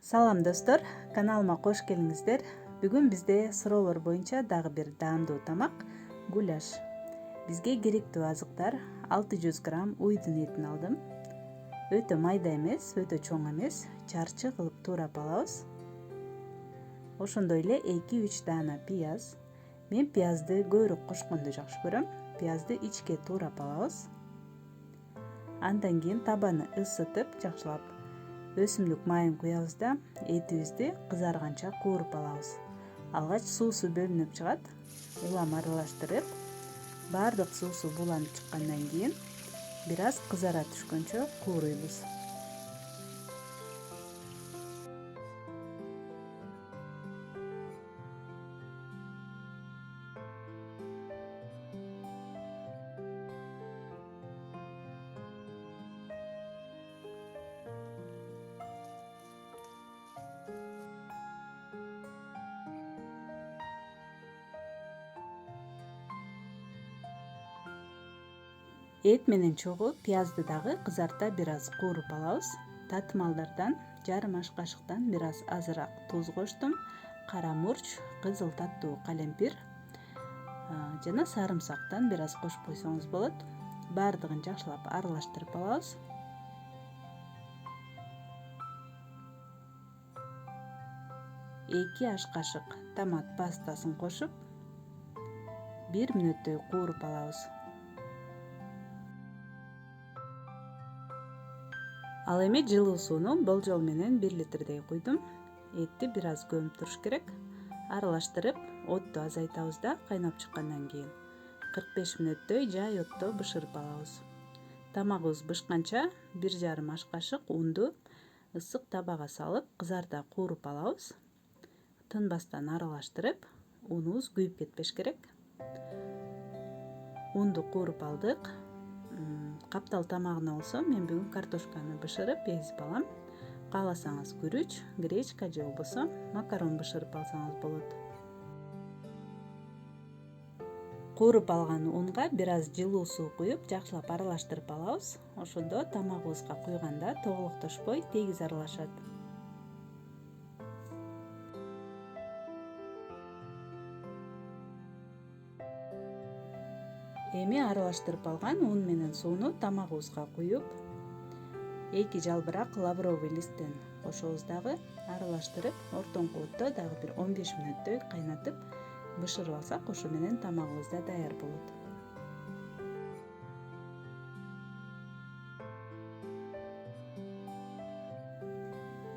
Салам достор, каналыма кош келиңиздер. Бүгүн бизде суроолор боюнча дагы бир даамдуу тамак гуляш. Бизге керектүү азыктар 600 грамм уйдун этин алдым. Өтө майда эмес, өтө чоң эмес, чарчы кылып туурап алабыз. Ошондой эле 2-3 даана пияз. Мен пиязды көбүрөөк кошконду жакшы көрөм. Пиязды ичке туурап алабыз. Андан кийин табаны ысытып, жакшылап өсүмдүк майын куябыз да этибизди кызарганча кууруп алабыз. Алгач суусу бөлүнүп чыгат. Улам аралаштырып, баардык суусу буланып чыккандан кийин бир аз кызара түшкөнчө кууруйбуз. Эт менен чогуу пиязды дагы кызарта бир аз кууруп алабыз. Татымалдардан жарым аш кашыктан бир аз азыраак туз коштум. Кара мурч, кызыл таттуу калемпир жана сарымсактан бир аз кошуп койсоңуз болот. Баардыгын жакшылап аралаштырып алабыз. Эки аш кашык томат пастасын кошуп 1 мүнөттөй кууруп алабыз. Ал эми жылуу сууну болжол менен 1 литрдей куйдум. Этти бир аз көмүп туруш керек. Аралаштырып, отту азайтабыз да кайнап чыккандан кийин 45 мүнөттөй жай отто бышырып алабыз. Тамагыбыз бышканча 1,5 аш кашык унду ысык табага салып, кызарта кууруп алабыз. Тынбастан аралаштырып, унубуз күйүп кетпеш керек. Унду кууруп алдык. Каптал тамагына болсо мен бүгүн картошканы бышырып езип алам. Кааласаңыз күрүч, гречка же болбосо макарон бышырып алсаңыз болот. Кууруп алган унга бир аз жылуу суу куюп, жакшылап аралаштырып алабыз. Ошондо тамагыбызга куйганда тоголоктошпой тегиз аралашат. Эми аралаштырып алган ун менен сууну тамагыбызга куюп, 2 жалбырак лавровый листтен кошобуз дагы, аралаштырып, ортоңку отто дагы бир 15 мүнөттөй кайнатып, бышырып алсак, ошо менен тамагыбыз да даяр болот.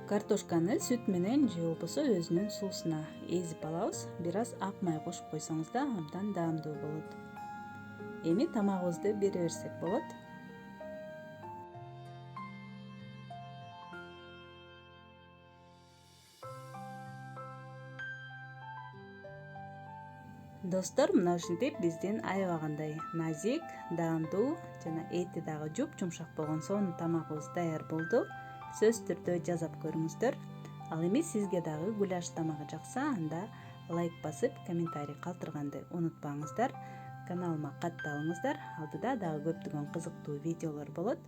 Картошканы сүт менен же болбосо өзүнүн суусуна эзип алабыз. Бир аз ак май кошуп койсоңуз да абдан даамдуу болот. Эми тамагыбызды бере берсек болот. Достор, мына ушинтип биздин аябагандай назик, даамдуу жана эти дагы жумшак болгон сонун тамагыбыз даяр болду. Сөзсүз түрдө жасап көрүңүздөр. Ал эми сизге дагы гуляш тамагы жакса, анда лайк басып, комментарий калтырганды унутпаңыздар. Каналыма катталыңыздар. Алдыда дагы көптөгөн кызыктуу видеолор болот.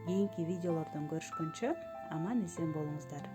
Кийинки видеолордон көрүшкөнчө аман эсен болуңуздар.